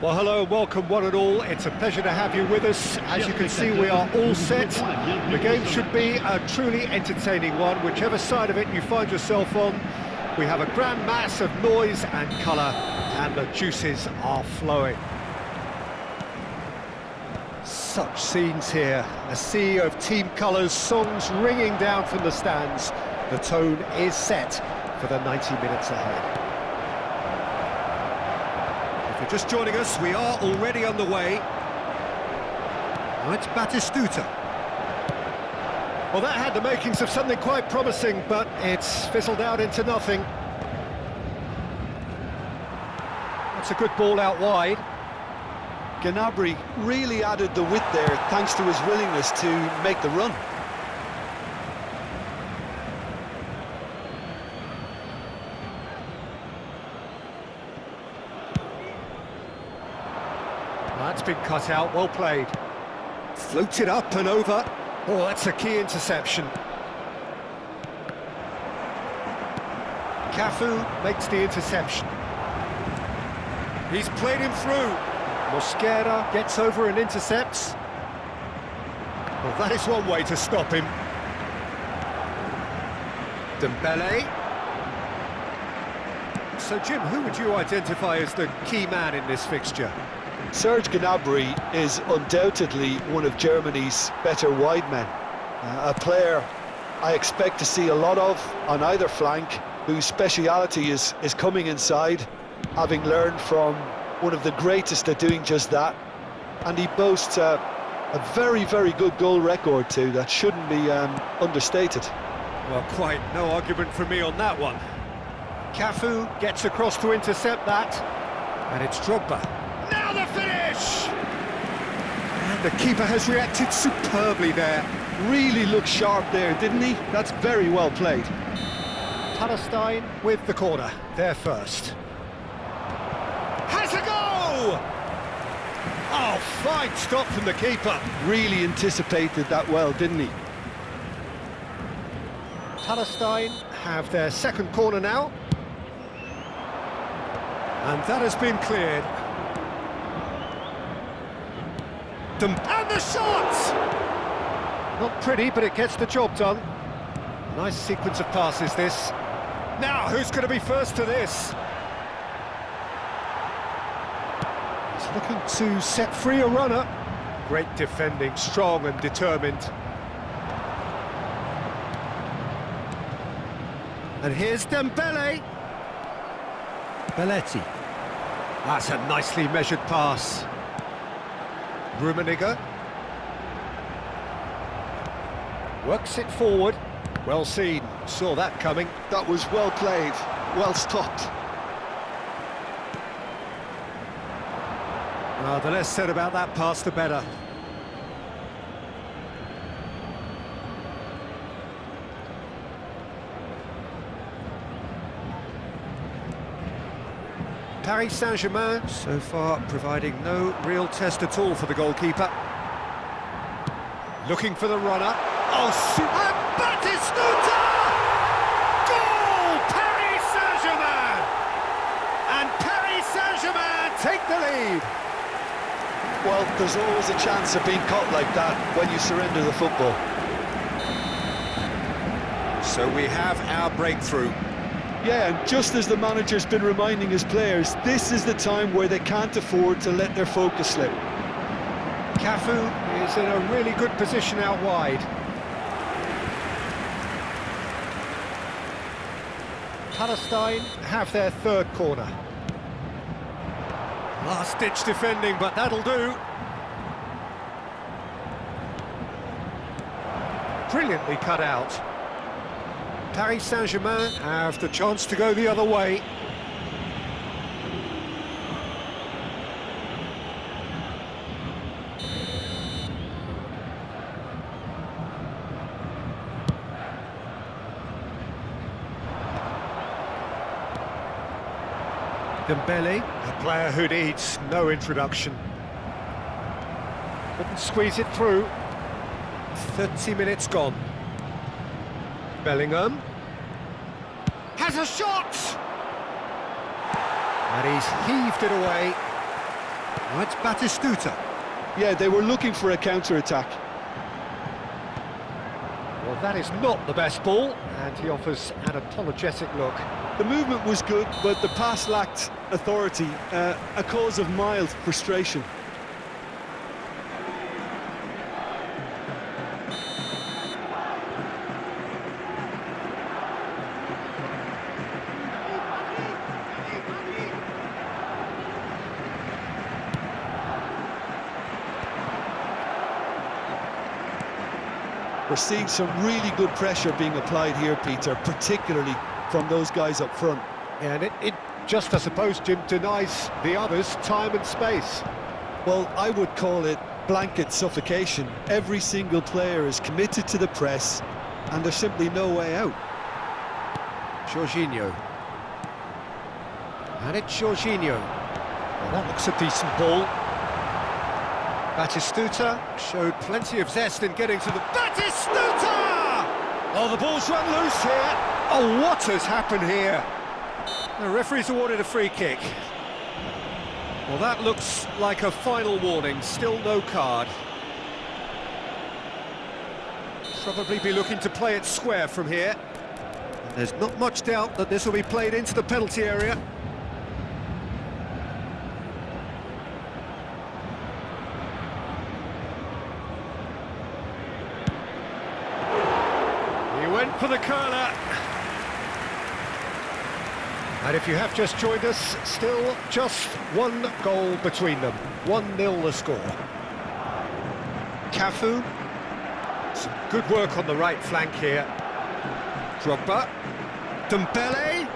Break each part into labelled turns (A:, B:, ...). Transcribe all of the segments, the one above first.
A: Well, hello and welcome one and all. It's a pleasure to have you with us. As you can see, we are all set. The game should be a truly entertaining one, whichever side of it you find yourself on. We have a grand mass of noise and colour, and the juices are flowing. Such scenes here, a sea of team colours, songs ringing down from the stands. The tone is set for the 90 minutes ahead. If you're just joining us, we are already underway. Now it's Batistuta. Well, that had the makings of something quite promising, but it's fizzled out into nothing. That's a good ball out wide.
B: Gnabry really added the width there thanks to his willingness to make the run.
A: That's been cut out, well played. Floated up and over. Oh, that's a key interception. Cafu makes the interception. He's played him through. Mosquera gets over and intercepts. Well, that is one way to stop him. Dembele. So, Jim, who would you identify as the key man in this fixture?
B: Serge Gnabry is undoubtedly one of Germany's better wide men. A player I expect to see a lot of on either flank, whose speciality is coming inside, having learned from one of the greatest at doing just that. And he boasts a very, very good goal record too, that shouldn't be understated.
A: Well, quite no argument from me on that one. Cafu gets across to intercept that, and it's Drogba. Now the finish! And the keeper has reacted superbly there.
B: Really looked sharp there, didn't he? That's very well played.
A: Palestine with the corner, there first. Has a go! Oh, fine stop from the keeper.
B: Really anticipated that well, didn't he?
A: Palestine have their second corner now. And that has been cleared. And the shot! Not pretty, but it gets the job done. Nice sequence of passes, this. Now, who's going to be first to this? He's looking to set free a runner. Great defending, strong and determined. And here's Dembele. Belletti. That's a nicely measured pass. Rummenigge works it forward. Well seen, saw that coming.
B: That was well played, well stopped.
A: Well, the less said about that pass, the better. Paris Saint-Germain, so far providing no real test at all for the goalkeeper. Looking for the runner. Oh, and Batistuta! Goal! Paris Saint-Germain! And Paris Saint-Germain take the lead.
B: Well, there's always a chance of being caught like that when you surrender the football.
A: So we have our breakthrough.
B: Yeah, and just as the manager's been reminding his players, this is the time where they can't afford to let their focus slip.
A: Cafu is in a really good position out wide. Palestine have their third corner. Last-ditch defending, but that'll do. Brilliantly cut out. Paris Saint-Germain have the chance to go the other way. Dembele, a player who needs no introduction. Couldn't squeeze it through. 30 minutes gone. Bellingham has a shot! And he's heaved it away. Oh, it's Batistuta.
B: Yeah, they were looking for a counter-attack.
A: Well, that is not the best ball, and he offers an apologetic look.
B: The movement was good, but the pass lacked authority, a cause of mild frustration. We're seeing some really good pressure being applied here, Peter, particularly from those guys up front.
A: And it just, I suppose, Jim, denies the others time and space.
B: Well, I would call it blanket suffocation. Every single player is committed to the press, and there's simply no way out.
A: Jorginho. And it's Jorginho. Well, that looks a decent ball. Batistuta showed plenty of zest in getting to the... Batistuta! Oh, the ball's run loose here. Oh, what has happened here? The referee's awarded a free kick. Well, that looks like a final warning. Still no card. Probably be looking to play it square from here. And there's not much doubt that this will be played into the penalty area. Went for the curler. And if you have just joined us, still just one goal between them. 1-0 the score. Cafu. Some good work on the right flank here. Drogba. Dembele.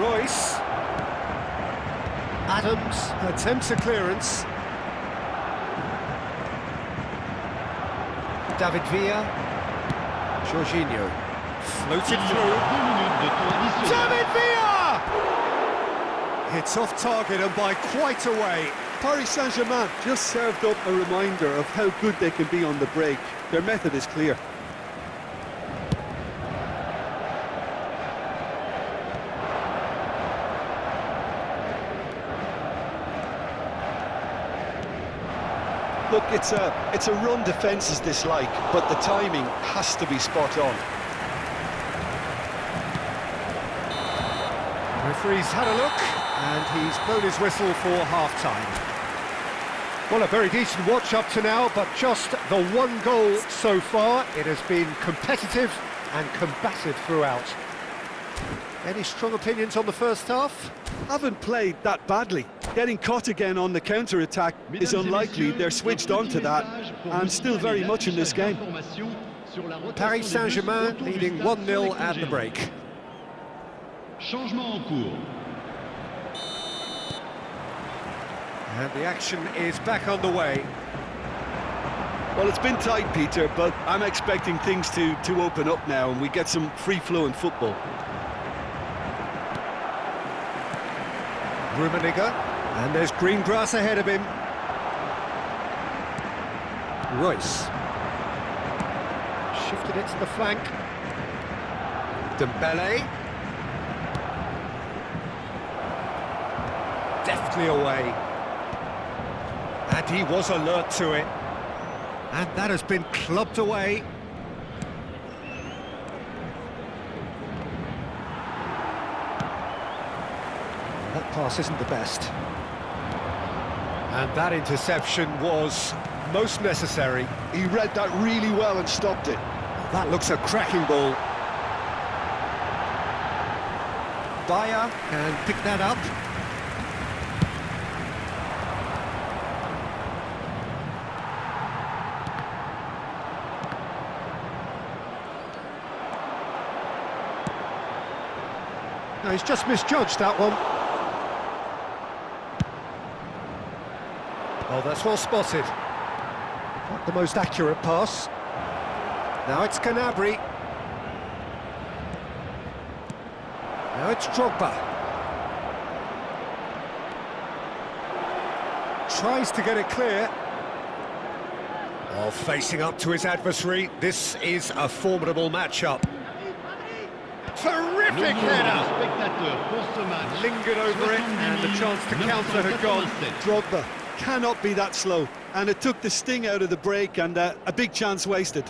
A: Royce. Adams attempts a clearance. David Villa. Jorginho floated through. David Villa! It's off target and by quite a way.
B: Paris Saint-Germain just served up a reminder of how good they can be on the break. Their method is clear. Look, it's a run defence is dislike, but the timing has to be spot on.
A: The referee's had a look, and he's blown his whistle for half-time. Well, a very decent watch up to now, but just the one goal so far. It has been competitive and combative throughout. Any strong opinions on the first half?
B: Haven't played that badly. Getting caught again on the counter-attack is unlikely. They're switched on to that and still very much in this game.
A: Paris Saint-Germain leading 1-0 at the break.
C: Changement en cours.
A: And the action is back on the way.
B: Well, it's been tight, Peter, but I'm expecting things to open up now and we get some free-flowing football.
A: Rummenigge, and there's green grass ahead of him. Royce. Shifted it to the flank. Dembele. Deftly away. And he was alert to it. And that has been clubbed away. That pass isn't the best. And that interception was most necessary.
B: He read that really well and stopped it.
A: That looks a cracking ball. Bayer can pick that up. No, he's just misjudged that one. Oh, that's well spotted. Not the most accurate pass. Now it's Gnabry. Now it's Drogba. Tries to get it clear. Oh, facing up to his adversary. This is a formidable matchup. Terrific header! Lingered over it, and the chance to counter had gone.
B: Drogba cannot be that slow, and it took the sting out of the break, and a big chance wasted.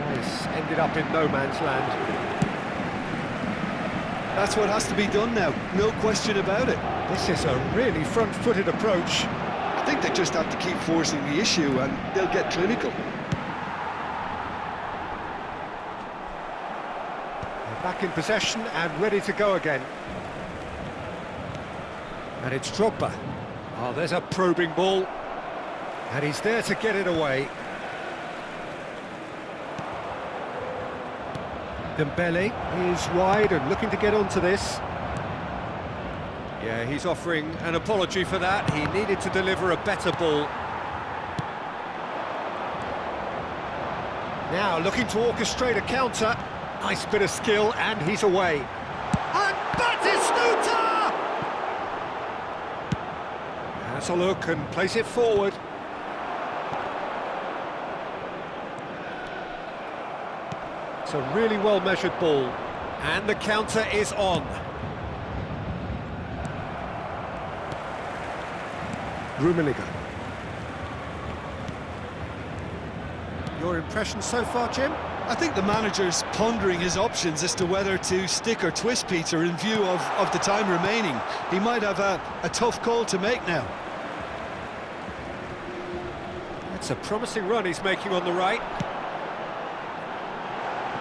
A: Nice, ended up in no man's land.
B: That's what has to be done now, no question about it.
A: This is a really front-footed approach.
B: I think they just have to keep forcing the issue, and they'll get clinical.
A: Back in possession and ready to go again. And it's Drogba. Oh, there's a probing ball. And he's there to get it away. Dembele is wide and looking to get onto this. Yeah, he's offering an apology for that. He needed to deliver a better ball. Now looking to orchestrate a counter. Nice bit of skill, and he's away. And Batistuta! Has a look and plays it forward. It's a really well-measured ball. And the counter is on. Rummenigge. Your impression so far, Jim?
B: I think the manager's pondering his options as to whether to stick or twist Peter in view of the time remaining. He might have a tough call to make now.
A: That's a promising run he's making on the right.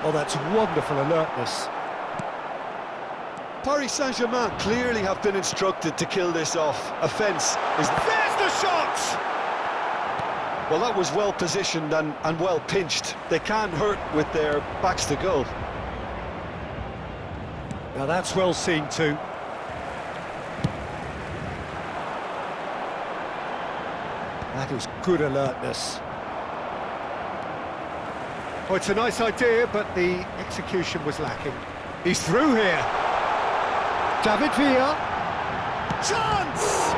A: Oh, that's wonderful alertness.
B: Paris Saint-Germain clearly have been instructed to kill this off. Offence is...
A: There's the shot!
B: Well, that was well positioned and well pinched. They can't hurt with their backs to goal.
A: Now that's well seen too. That is good alertness. Oh, it's a nice idea, but the execution was lacking. He's through here. David Villa. Chance!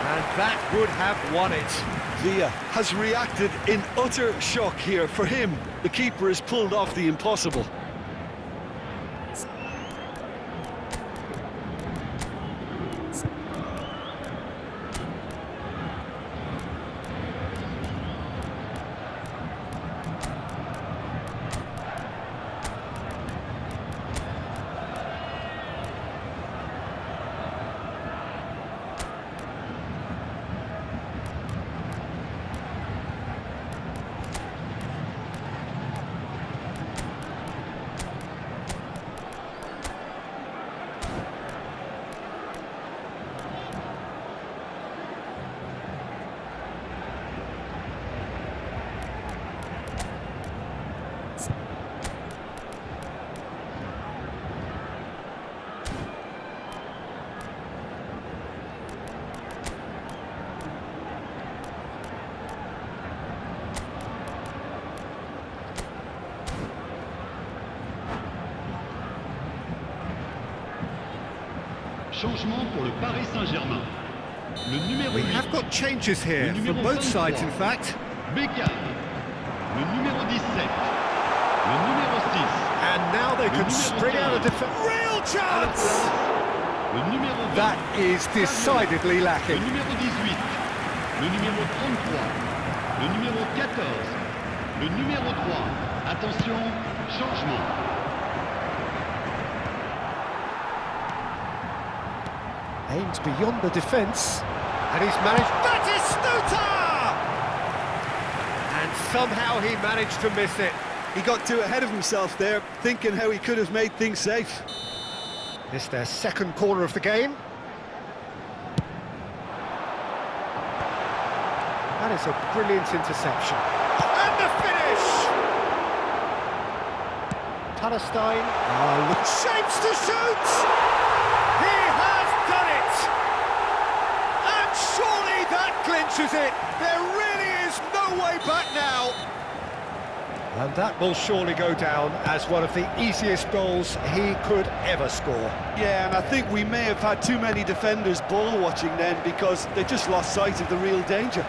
A: And that would have won it.
B: Villa has reacted in utter shock here. For him, the keeper has pulled off the impossible.
C: Changement pour le Paris Saint-Germain. Le numéro
A: We
C: 8,
A: have got changes here
C: Le
A: from
C: numéro
A: both sides,
C: 23.
A: in fact.
C: Beckham. Le numéro 17. Le numéro 6.
A: And now they can
C: numéro
A: spring out a
C: 15.
A: real chance!
C: Le numéro 20.
A: That is decidedly
C: Le
A: lacking.
C: numéro 18. Le numéro 33. Le numéro 14. Le numéro 3. Attention, changement.
A: Aims beyond the defence, and he's managed... Batistuta! And somehow he managed to miss it.
B: He got too ahead of himself there, thinking how he could have made things safe.
A: It's their second corner of the game. That is a brilliant interception. And the finish! Palestine. Oh, look, shapes to shoot! He has done it! And surely that clinches it! There really is no way back now! And that will surely go down as one of the easiest goals he could ever score.
B: Yeah, and I think we may have had too many defenders ball watching then, because they just lost sight of the real danger.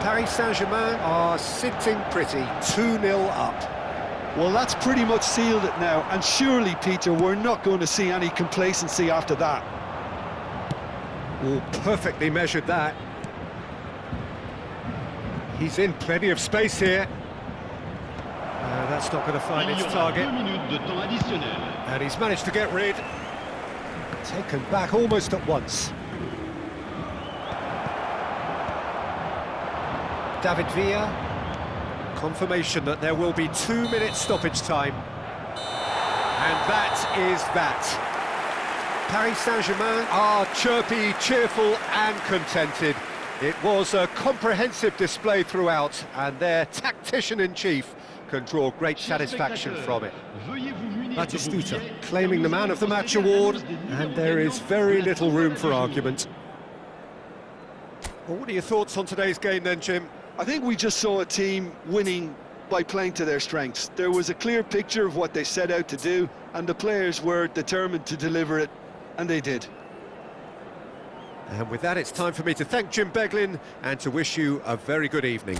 A: Paris Saint-Germain are sitting pretty, 2-0 up.
B: Well, that's pretty much sealed it now, and surely, Peter, we're not going to see any complacency after that.
A: Oh, perfectly measured that. He's in plenty of space here. That's not going to find
C: Il y
A: its
C: aura
A: target.
C: 2 minutes de temps additionnel.
A: And he's managed to get rid. Taken back almost at once. David Villa. Confirmation that there will be 2 minutes stoppage time. And that is that. Paris Saint-Germain are chirpy, cheerful and contented. It was a comprehensive display throughout, and their tactician-in-chief can draw great satisfaction from it. Batistuta claiming the Man of the Match award, and there is very little room for argument. Well, what are your thoughts on today's game then, Jim?
B: I think we just saw a team winning by playing to their strengths. There was a clear picture of what they set out to do, and the players were determined to deliver it, and they did.
A: And with that, it's time for me to thank Jim Beglin and to wish you a very good evening.